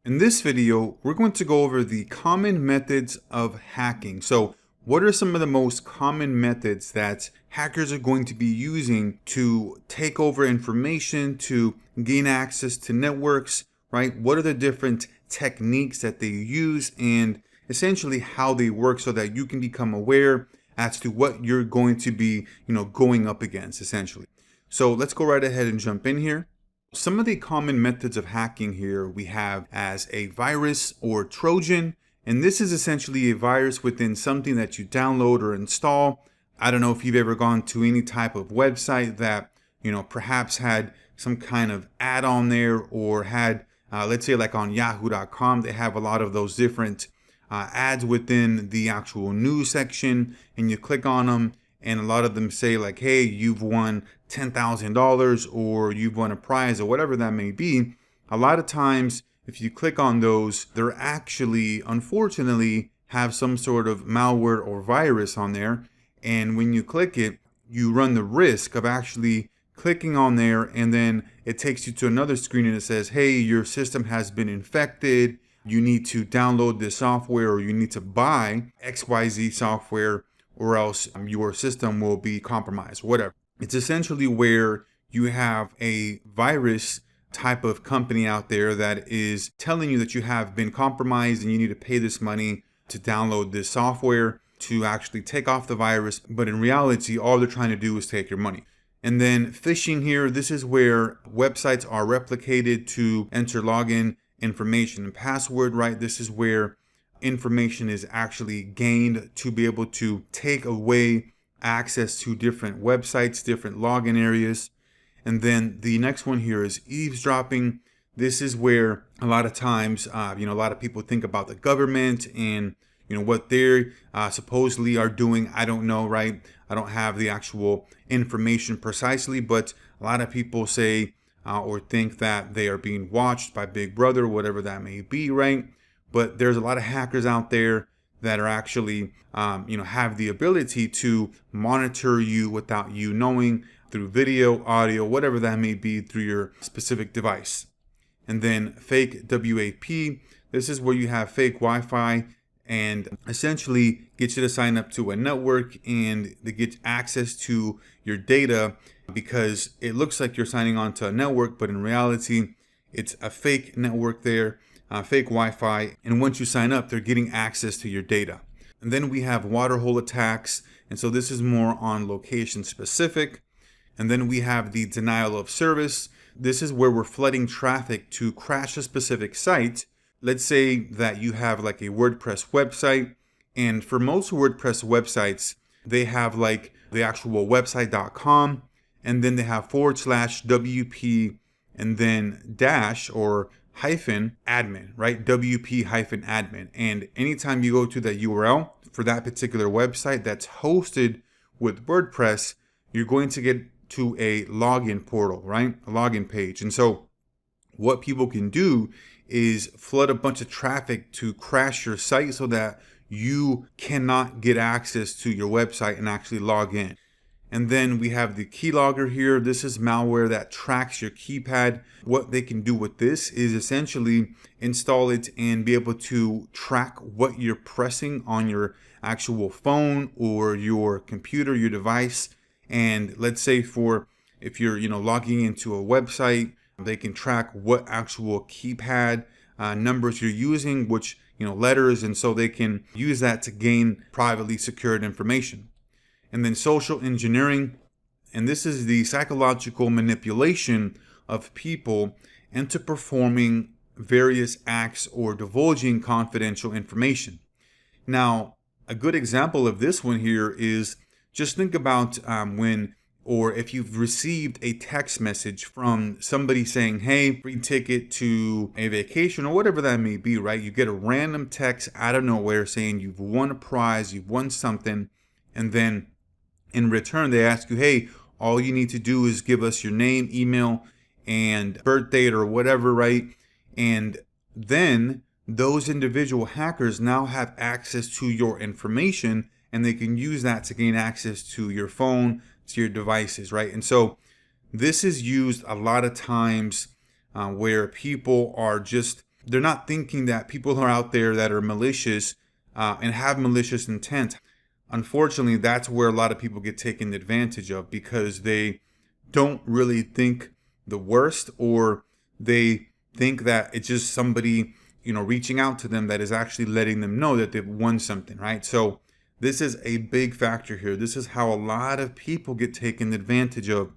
In this video, we're going to go over the common methods of hacking. So what are some of the most common methods that hackers are going to be using to take over information, to gain access to networks, right? What are the different techniques that they use and essentially how they work so that you can become aware as to what you're going to be, going up against essentially. So let's go right ahead and jump in here. Some of the common methods of hacking here we have as a virus or Trojan, and this is essentially a virus within something that you download or install. I don't know if you've ever gone to any type of website that, perhaps had some kind of ad on there or had, let's say like on yahoo.com, they have a lot of those different ads within the actual news section, and you click on them. And a lot of them say like, hey, you've won $10,000 or you've won a prize or whatever that may be. A lot of times, if you click on those, they're actually, unfortunately, have some sort of malware or virus on there. And when you click it, you run the risk of actually clicking on there and then it takes you to another screen and it says, hey, your system has been infected. You need to download this software or you need to buy XYZ software, or else your system will be compromised, whatever. It's essentially where you have a virus type of company out there that is telling you that you have been compromised and you need to pay this money to download this software to actually take off the virus. But in reality, all they're trying to do is take your money. And then phishing here, this is where websites are replicated to enter login information and password, right? This is where information is actually gained to be able to take away access to different websites, different login areas. And then the next one here is eavesdropping. This is where a lot of times, a lot of people think about the government and, what they supposedly are doing. I don't know, right? I don't have the actual information precisely, but a lot of people say or think that they are being watched by Big Brother, whatever that may be, right? But there's a lot of hackers out there that are actually, have the ability to monitor you without you knowing through video, audio, whatever that may be through your specific device. And then fake WAP. This is where you have fake Wi-Fi and essentially get you to sign up to a network and they get access to your data because it looks like you're signing on to a network, but in reality, it's a fake network there. Fake Wi-Fi, and once you sign up, they're getting access to your data. And then we have waterhole attacks, and so this is more on location specific. And then we have the denial of service. This is where we're flooding traffic to crash a specific site. Let's say that you have like a WordPress website, and for most WordPress websites, they have like the actual website.com, and then they have /WP and then dash or hyphen admin, right? WP hyphen admin. And anytime you go to that URL for that particular website that's hosted with WordPress, you're going to get to a login portal, right? A login page. And so what people can do is flood a bunch of traffic to crash your site so that you cannot get access to your website and actually log in. And then we have the keylogger here. This is malware that tracks your keypad. What they can do with this is essentially install it and be able to track what you're pressing on your actual phone or your computer, your device. And let's say if you're logging into a website, they can track what actual keypad numbers you're using, which letters, and so they can use that to gain privately secured information. And then social engineering, and this is the psychological manipulation of people into performing various acts or divulging confidential information. Now, a good example of this one here is just think about if you've received a text message from somebody saying, hey, free ticket to a vacation or whatever that may be, right? You get a random text out of nowhere saying you've won a prize, you've won something, and then in return, they ask you, hey, all you need to do is give us your name, email, and birth date or whatever, right? And then those individual hackers now have access to your information and they can use that to gain access to your phone, to your devices, right? And so this is used a lot of times where people are just they're not thinking that people are out there that are malicious and have malicious intent. Unfortunately, that's where a lot of people get taken advantage of, because they don't really think the worst, or they think that it's just somebody, reaching out to them that is actually letting them know that they've won something, right? So this is a big factor here. This is how a lot of people get taken advantage of.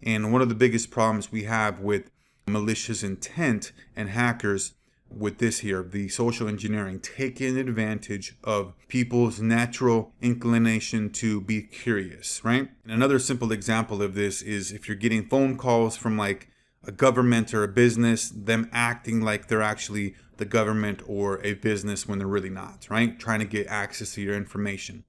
And one of the biggest problems we have with malicious intent and hackers with this here, the social engineering, taking advantage of people's natural inclination to be curious, right? And another simple example of this is if you're getting phone calls from like a government or a business, them acting like they're actually the government or a business when they're really not, right? Trying to get access to your information.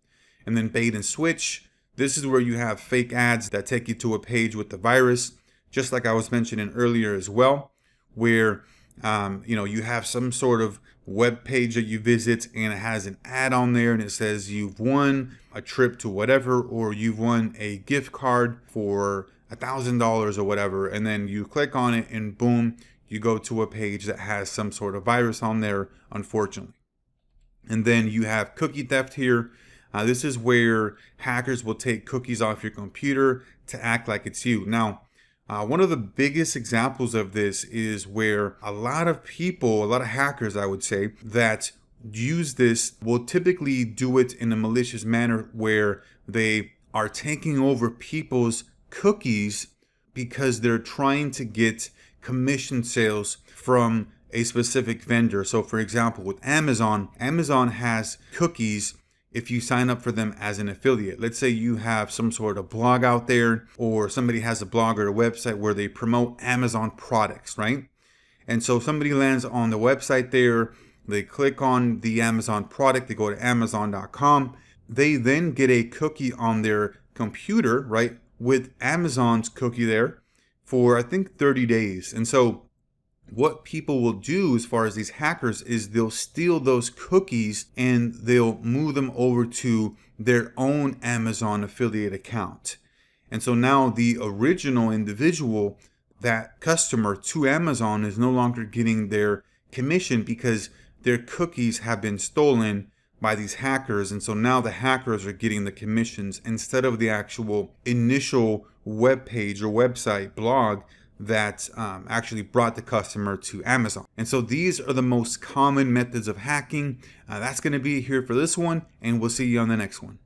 And then bait and switch. This is where you have fake ads that take you to a page with the virus, just like I was mentioning earlier as well, where you have some sort of web page that you visit and it has an ad on there and it says you've won a trip to whatever, or you've won a gift card for $1,000 or whatever. And then you click on it and boom, you go to a page that has some sort of virus on there, unfortunately. And then you have cookie theft here. This is where hackers will take cookies off your computer to act like it's you. Now, one of the biggest examples of this is where a lot of people, a lot of hackers, I would say, that use this will typically do it in a malicious manner where they are taking over people's cookies because they're trying to get commission sales from a specific vendor. So for example, with Amazon has cookies if you sign up for them as an affiliate. Let's say you have some sort of blog out there, or somebody has a blog or a website where they promote Amazon products, right? And so somebody lands on the website there, they click on the Amazon product, they go to Amazon.com, they then get a cookie on their computer, right, with Amazon's cookie there for I think 30 days. And so what people will do as far as these hackers is they'll steal those cookies and they'll move them over to their own Amazon affiliate account. And so now the original individual, that customer to Amazon, is no longer getting their commission because their cookies have been stolen by these hackers. And so now the hackers are getting the commissions instead of the actual initial web page or website blog that actually brought the customer to Amazon. And so these are the most common methods of hacking. That's going to be here for this one, and we'll see you on the next one.